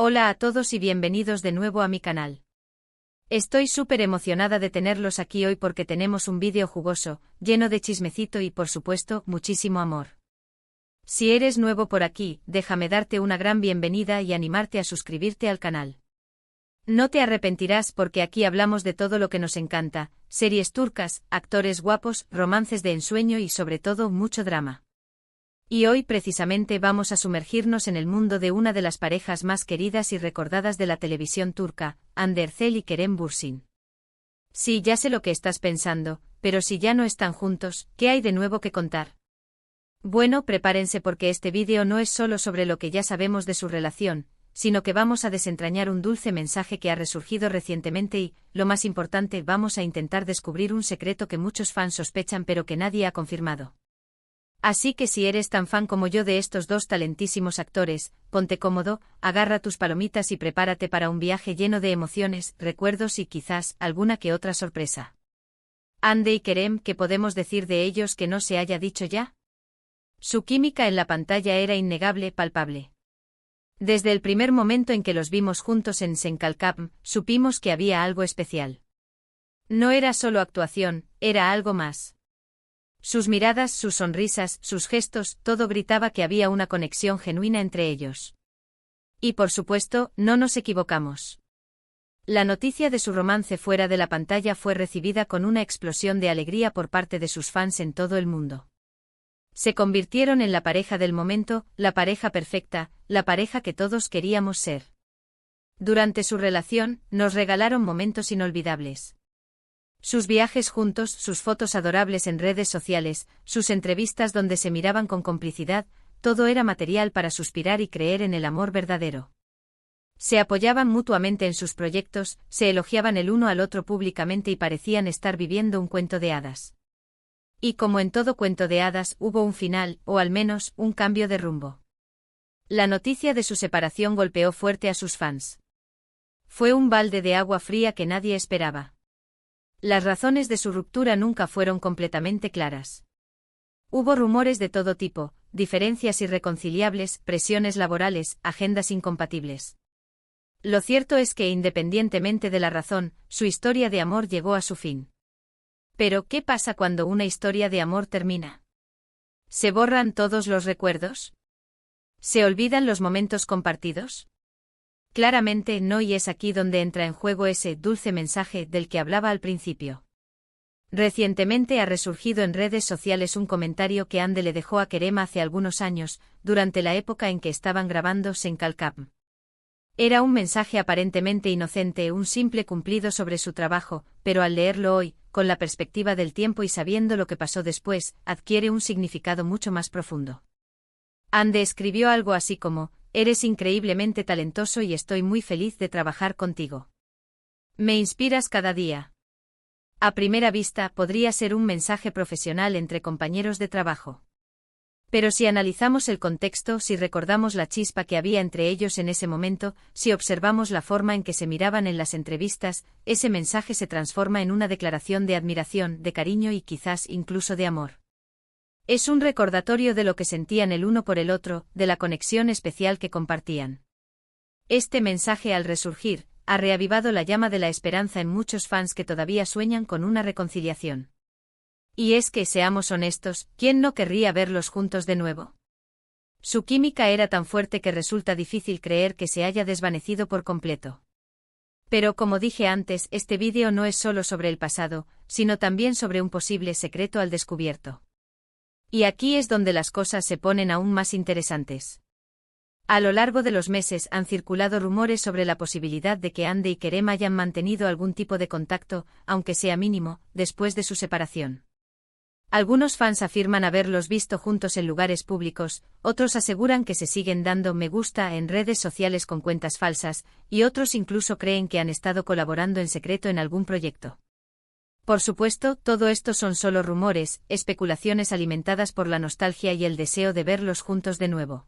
Hola a todos y bienvenidos de nuevo a mi canal. Estoy súper emocionada de tenerlos aquí hoy porque tenemos un vídeo jugoso, lleno de chismecito y por supuesto, muchísimo amor. Si eres nuevo por aquí, déjame darte una gran bienvenida y animarte a suscribirte al canal. No te arrepentirás porque aquí hablamos de todo lo que nos encanta, series turcas, actores guapos, romances de ensueño y sobre todo mucho drama. Y hoy precisamente vamos a sumergirnos en el mundo de una de las parejas más queridas y recordadas de la televisión turca, Hande Erçel y Kerem Bürsin. Sí, ya sé lo que estás pensando, pero si ya no están juntos, ¿qué hay de nuevo que contar? Bueno, prepárense porque este vídeo no es solo sobre lo que ya sabemos de su relación, sino que vamos a desentrañar un dulce mensaje que ha resurgido recientemente y, lo más importante, vamos a intentar descubrir un secreto que muchos fans sospechan pero que nadie ha confirmado. Así que si eres tan fan como yo de estos dos talentísimos actores, ponte cómodo, agarra tus palomitas y prepárate para un viaje lleno de emociones, recuerdos y quizás alguna que otra sorpresa. Hande y Kerem, ¿qué podemos decir de ellos que no se haya dicho ya? Su química en la pantalla era innegable, palpable. Desde el primer momento en que los vimos juntos en Senkalkam, supimos que había algo especial. No era solo actuación, era algo más. Sus miradas, sus sonrisas, sus gestos, todo gritaba que había una conexión genuina entre ellos. Y por supuesto, no nos equivocamos. La noticia de su romance fuera de la pantalla fue recibida con una explosión de alegría por parte de sus fans en todo el mundo. Se convirtieron en la pareja del momento, la pareja perfecta, la pareja que todos queríamos ser. Durante su relación, nos regalaron momentos inolvidables. Sus viajes juntos, sus fotos adorables en redes sociales, sus entrevistas donde se miraban con complicidad, todo era material para suspirar y creer en el amor verdadero. Se apoyaban mutuamente en sus proyectos, se elogiaban el uno al otro públicamente y parecían estar viviendo un cuento de hadas. Y como en todo cuento de hadas, hubo un final, o al menos, un cambio de rumbo. La noticia de su separación golpeó fuerte a sus fans. Fue un balde de agua fría que nadie esperaba. Las razones de su ruptura nunca fueron completamente claras. Hubo rumores de todo tipo, diferencias irreconciliables, presiones laborales, agendas incompatibles. Lo cierto es que independientemente de la razón, su historia de amor llegó a su fin. Pero, ¿qué pasa cuando una historia de amor termina? ¿Se borran todos los recuerdos? ¿Se olvidan los momentos compartidos? Claramente no, y es aquí donde entra en juego ese dulce mensaje del que hablaba al principio. Recientemente ha resurgido en redes sociales un comentario que Hande le dejó a Kerem hace algunos años, durante la época en que estaban grabando Senkalkam. Era un mensaje aparentemente inocente, un simple cumplido sobre su trabajo, pero al leerlo hoy, con la perspectiva del tiempo y sabiendo lo que pasó después, adquiere un significado mucho más profundo. Hande escribió algo así como: eres increíblemente talentoso y estoy muy feliz de trabajar contigo. Me inspiras cada día. A primera vista, podría ser un mensaje profesional entre compañeros de trabajo. Pero si analizamos el contexto, si recordamos la chispa que había entre ellos en ese momento, si observamos la forma en que se miraban en las entrevistas, ese mensaje se transforma en una declaración de admiración, de cariño y quizás incluso de amor. Es un recordatorio de lo que sentían el uno por el otro, de la conexión especial que compartían. Este mensaje, al resurgir, ha reavivado la llama de la esperanza en muchos fans que todavía sueñan con una reconciliación. Y es que, seamos honestos, ¿quién no querría verlos juntos de nuevo? Su química era tan fuerte que resulta difícil creer que se haya desvanecido por completo. Pero como dije antes, este vídeo no es solo sobre el pasado, sino también sobre un posible secreto al descubierto. Y aquí es donde las cosas se ponen aún más interesantes. A lo largo de los meses han circulado rumores sobre la posibilidad de que Hande y Kerem hayan mantenido algún tipo de contacto, aunque sea mínimo, después de su separación. Algunos fans afirman haberlos visto juntos en lugares públicos, otros aseguran que se siguen dando me gusta en redes sociales con cuentas falsas, y otros incluso creen que han estado colaborando en secreto en algún proyecto. Por supuesto, todo esto son solo rumores, especulaciones alimentadas por la nostalgia y el deseo de verlos juntos de nuevo.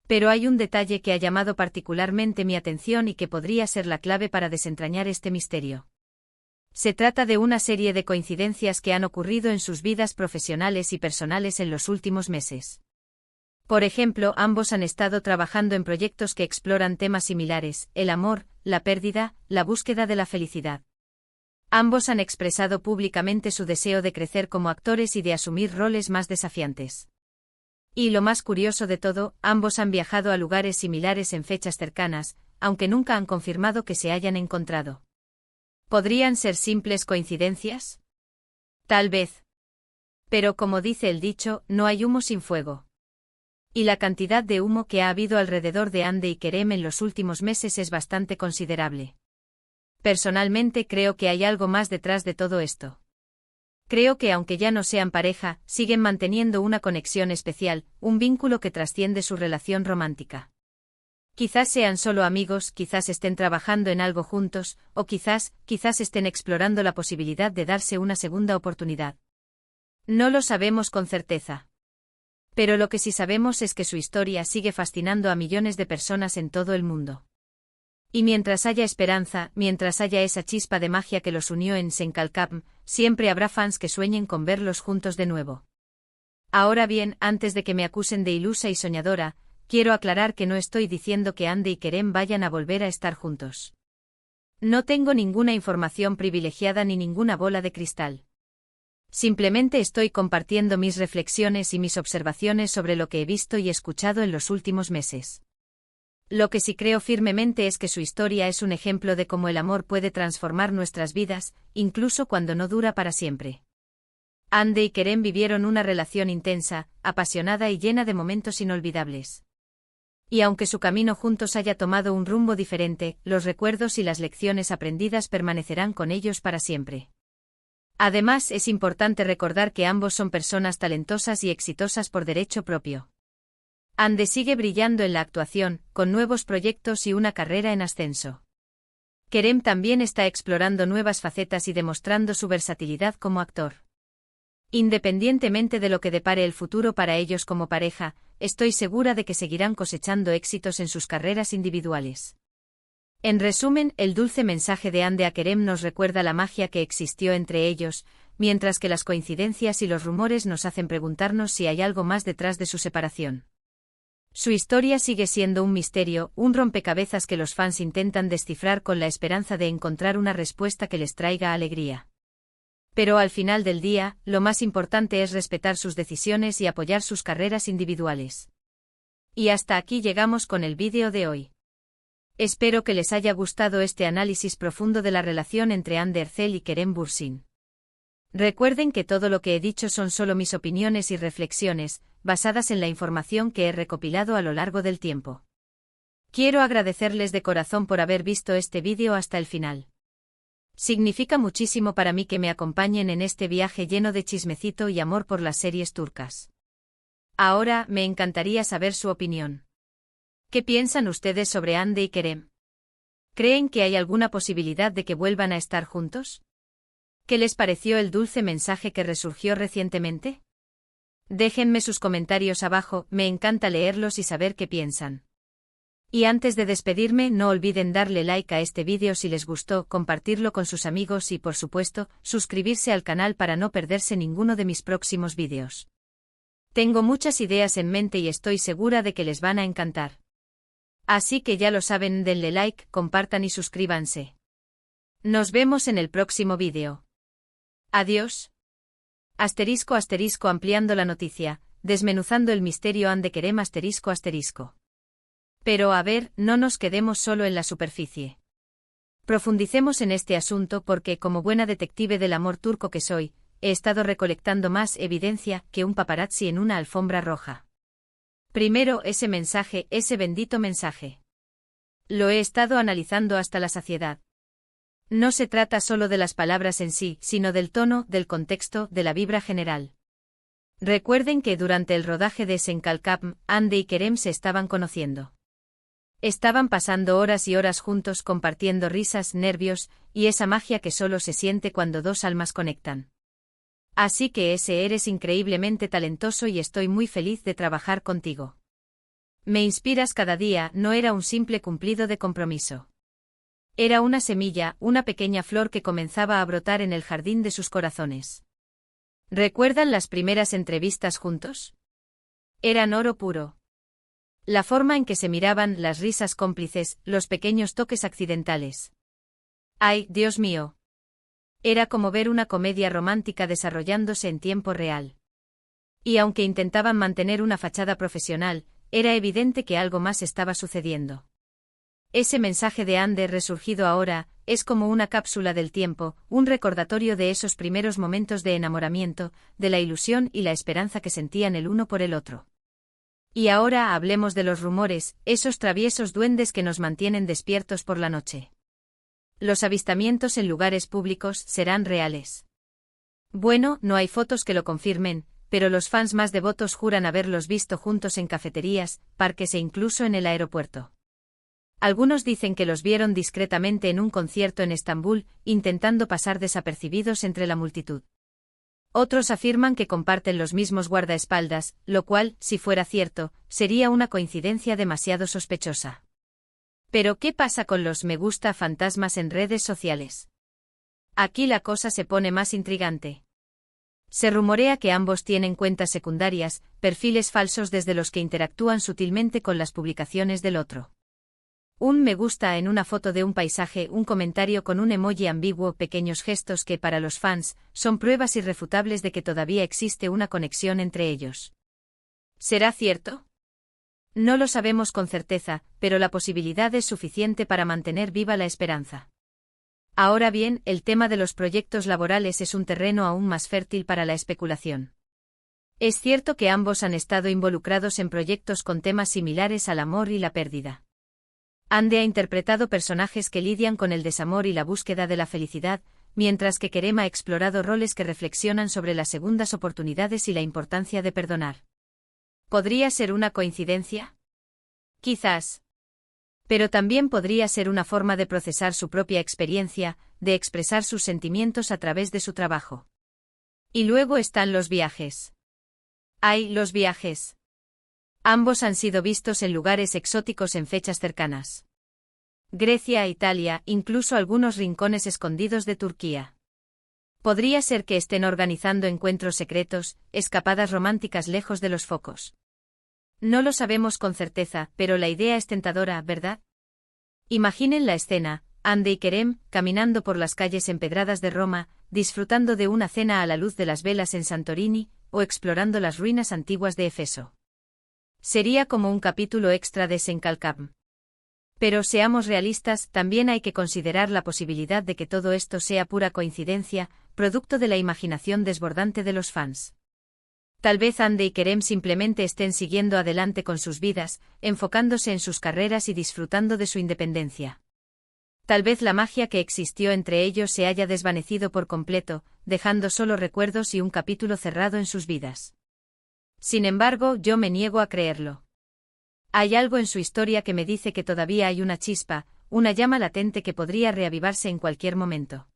Pero hay un detalle que ha llamado particularmente mi atención y que podría ser la clave para desentrañar este misterio. Se trata de una serie de coincidencias que han ocurrido en sus vidas profesionales y personales en los últimos meses. Por ejemplo, ambos han estado trabajando en proyectos que exploran temas similares: el amor, la pérdida, la búsqueda de la felicidad. Ambos han expresado públicamente su deseo de crecer como actores y de asumir roles más desafiantes. Y lo más curioso de todo, ambos han viajado a lugares similares en fechas cercanas, aunque nunca han confirmado que se hayan encontrado. ¿Podrían ser simples coincidencias? Tal vez. Pero como dice el dicho, no hay humo sin fuego. Y la cantidad de humo que ha habido alrededor de Ande y Kerem en los últimos meses es bastante considerable. Personalmente creo que hay algo más detrás de todo esto. Creo que aunque ya no sean pareja, siguen manteniendo una conexión especial, un vínculo que trasciende su relación romántica. Quizás sean solo amigos, quizás estén trabajando en algo juntos, o quizás estén explorando la posibilidad de darse una segunda oportunidad. No lo sabemos con certeza. Pero lo que sí sabemos es que su historia sigue fascinando a millones de personas en todo el mundo. Y mientras haya esperanza, mientras haya esa chispa de magia que los unió en Senkalkam, siempre habrá fans que sueñen con verlos juntos de nuevo. Ahora bien, antes de que me acusen de ilusa y soñadora, quiero aclarar que no estoy diciendo que Ande y Kerem vayan a volver a estar juntos. No tengo ninguna información privilegiada ni ninguna bola de cristal. Simplemente estoy compartiendo mis reflexiones y mis observaciones sobre lo que he visto y escuchado en los últimos meses. Lo que sí creo firmemente es que su historia es un ejemplo de cómo el amor puede transformar nuestras vidas, incluso cuando no dura para siempre. Ande y Kerem vivieron una relación intensa, apasionada y llena de momentos inolvidables. Y aunque su camino juntos haya tomado un rumbo diferente, los recuerdos y las lecciones aprendidas permanecerán con ellos para siempre. Además, es importante recordar que ambos son personas talentosas y exitosas por derecho propio. Ande sigue brillando en la actuación, con nuevos proyectos y una carrera en ascenso. Kerem también está explorando nuevas facetas y demostrando su versatilidad como actor. Independientemente de lo que depare el futuro para ellos como pareja, estoy segura de que seguirán cosechando éxitos en sus carreras individuales. En resumen, el dulce mensaje de Ande a Kerem nos recuerda la magia que existió entre ellos, mientras que las coincidencias y los rumores nos hacen preguntarnos si hay algo más detrás de su separación. Su historia sigue siendo un misterio, un rompecabezas que los fans intentan descifrar con la esperanza de encontrar una respuesta que les traiga alegría. Pero al final del día, lo más importante es respetar sus decisiones y apoyar sus carreras individuales. Y hasta aquí llegamos con el vídeo de hoy. Espero que les haya gustado este análisis profundo de la relación entre Ande Erçel y Kerem Bürsin. Recuerden que todo lo que he dicho son solo mis opiniones y reflexiones, basadas en la información que he recopilado a lo largo del tiempo. Quiero agradecerles de corazón por haber visto este vídeo hasta el final. Significa muchísimo para mí que me acompañen en este viaje lleno de chismecito y amor por las series turcas. Ahora, me encantaría saber su opinión. ¿Qué piensan ustedes sobre Ande y Kerem? ¿Creen que hay alguna posibilidad de que vuelvan a estar juntos? ¿Qué les pareció el dulce mensaje que resurgió recientemente? Déjenme sus comentarios abajo, me encanta leerlos y saber qué piensan. Y antes de despedirme, no olviden darle like a este vídeo si les gustó, compartirlo con sus amigos y, por supuesto, suscribirse al canal para no perderse ninguno de mis próximos vídeos. Tengo muchas ideas en mente y estoy segura de que les van a encantar. Así que ya lo saben, denle like, compartan y suscríbanse. Nos vemos en el próximo vídeo. Adiós. Asterisco asterisco ampliando la noticia, desmenuzando el misterio Ande Kerem asterisco asterisco. Pero a ver, no nos quedemos solo en la superficie. Profundicemos en este asunto porque, como buena detective del amor turco que soy, he estado recolectando más evidencia que un paparazzi en una alfombra roja. Primero, ese mensaje, ese bendito mensaje. Lo he estado analizando hasta la saciedad. No se trata solo de las palabras en sí, sino del tono, del contexto, de la vibra general. Recuerden que durante el rodaje de Senkalkam, Ande y Kerem se estaban conociendo. Estaban pasando horas y horas juntos compartiendo risas, nervios, y esa magia que solo se siente cuando dos almas conectan. Así que eres increíblemente talentoso y estoy muy feliz de trabajar contigo. Me inspiras cada día, no era un simple cumplido de compromiso. Era una semilla, una pequeña flor que comenzaba a brotar en el jardín de sus corazones. ¿Recuerdan las primeras entrevistas juntos? Eran oro puro. La forma en que se miraban, las risas cómplices, los pequeños toques accidentales. ¡Ay, Dios mío! Era como ver una comedia romántica desarrollándose en tiempo real. Y aunque intentaban mantener una fachada profesional, era evidente que algo más estaba sucediendo. Ese mensaje de Ander resurgido ahora, es como una cápsula del tiempo, un recordatorio de esos primeros momentos de enamoramiento, de la ilusión y la esperanza que sentían el uno por el otro. Y ahora hablemos de los rumores, esos traviesos duendes que nos mantienen despiertos por la noche. Los avistamientos en lugares públicos serán reales. Bueno, no hay fotos que lo confirmen, pero los fans más devotos juran haberlos visto juntos en cafeterías, parques e incluso en el aeropuerto. Algunos dicen que los vieron discretamente en un concierto en Estambul, intentando pasar desapercibidos entre la multitud. Otros afirman que comparten los mismos guardaespaldas, lo cual, si fuera cierto, sería una coincidencia demasiado sospechosa. Pero ¿qué pasa con los me gusta fantasmas en redes sociales? Aquí la cosa se pone más intrigante. Se rumorea que ambos tienen cuentas secundarias, perfiles falsos desde los que interactúan sutilmente con las publicaciones del otro. Un me gusta en una foto de un paisaje, un comentario con un emoji ambiguo, pequeños gestos que para los fans son pruebas irrefutables de que todavía existe una conexión entre ellos. ¿Será cierto? No lo sabemos con certeza, pero la posibilidad es suficiente para mantener viva la esperanza. Ahora bien, el tema de los proyectos laborales es un terreno aún más fértil para la especulación. Es cierto que ambos han estado involucrados en proyectos con temas similares al amor y la pérdida. Ande ha interpretado personajes que lidian con el desamor y la búsqueda de la felicidad, mientras que Kerem ha explorado roles que reflexionan sobre las segundas oportunidades y la importancia de perdonar. ¿Podría ser una coincidencia? Quizás. Pero también podría ser una forma de procesar su propia experiencia, de expresar sus sentimientos a través de su trabajo. Y luego están los viajes. ¡Ay, los viajes! Ambos han sido vistos en lugares exóticos en fechas cercanas. Grecia, Italia, incluso algunos rincones escondidos de Turquía. Podría ser que estén organizando encuentros secretos, escapadas románticas lejos de los focos. No lo sabemos con certeza, pero la idea es tentadora, ¿verdad? Imaginen la escena, Ande y Kerem, caminando por las calles empedradas de Roma, disfrutando de una cena a la luz de las velas en Santorini, o explorando las ruinas antiguas de Éfeso. Sería como un capítulo extra de Senkalkam. Pero seamos realistas, también hay que considerar la posibilidad de que todo esto sea pura coincidencia, producto de la imaginación desbordante de los fans. Tal vez Ande y Kerem simplemente estén siguiendo adelante con sus vidas, enfocándose en sus carreras y disfrutando de su independencia. Tal vez la magia que existió entre ellos se haya desvanecido por completo, dejando solo recuerdos y un capítulo cerrado en sus vidas. Sin embargo, yo me niego a creerlo. Hay algo en su historia que me dice que todavía hay una chispa, una llama latente que podría reavivarse en cualquier momento.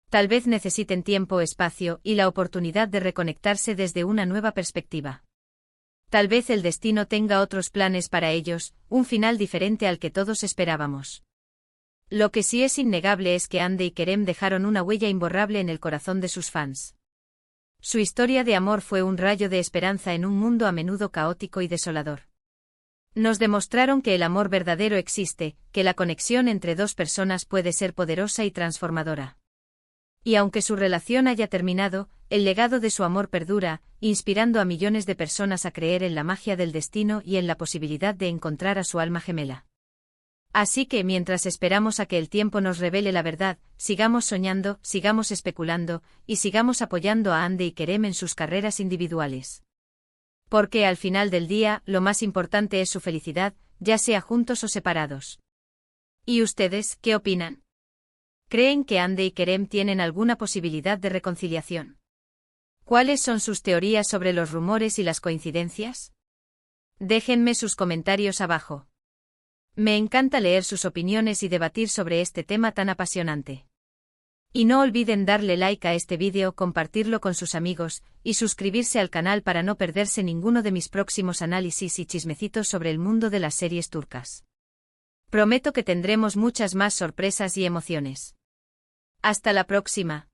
Tal vez necesiten tiempo, espacio y la oportunidad de reconectarse desde una nueva perspectiva. Tal vez el destino tenga otros planes para ellos, un final diferente al que todos esperábamos. Lo que sí es innegable es que Ande y Kerem dejaron una huella imborrable en el corazón de sus fans. Su historia de amor fue un rayo de esperanza en un mundo a menudo caótico y desolador. Nos demostraron que el amor verdadero existe, que la conexión entre dos personas puede ser poderosa y transformadora. Y aunque su relación haya terminado, el legado de su amor perdura, inspirando a millones de personas a creer en la magia del destino y en la posibilidad de encontrar a su alma gemela. Así que mientras esperamos a que el tiempo nos revele la verdad, sigamos soñando, sigamos especulando, y sigamos apoyando a Ande y Kerem en sus carreras individuales. Porque al final del día, lo más importante es su felicidad, ya sea juntos o separados. ¿Y ustedes, qué opinan? ¿Creen que Ande y Kerem tienen alguna posibilidad de reconciliación? ¿Cuáles son sus teorías sobre los rumores y las coincidencias? Déjenme sus comentarios abajo. Me encanta leer sus opiniones y debatir sobre este tema tan apasionante. Y no olviden darle like a este vídeo, compartirlo con sus amigos, y suscribirse al canal para no perderse ninguno de mis próximos análisis y chismecitos sobre el mundo de las series turcas. Prometo que tendremos muchas más sorpresas y emociones. Hasta la próxima.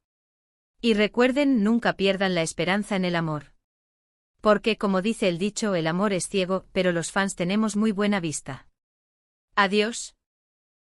Y recuerden, nunca pierdan la esperanza en el amor. Porque, como dice el dicho, el amor es ciego, pero los fans tenemos muy buena vista. Adiós.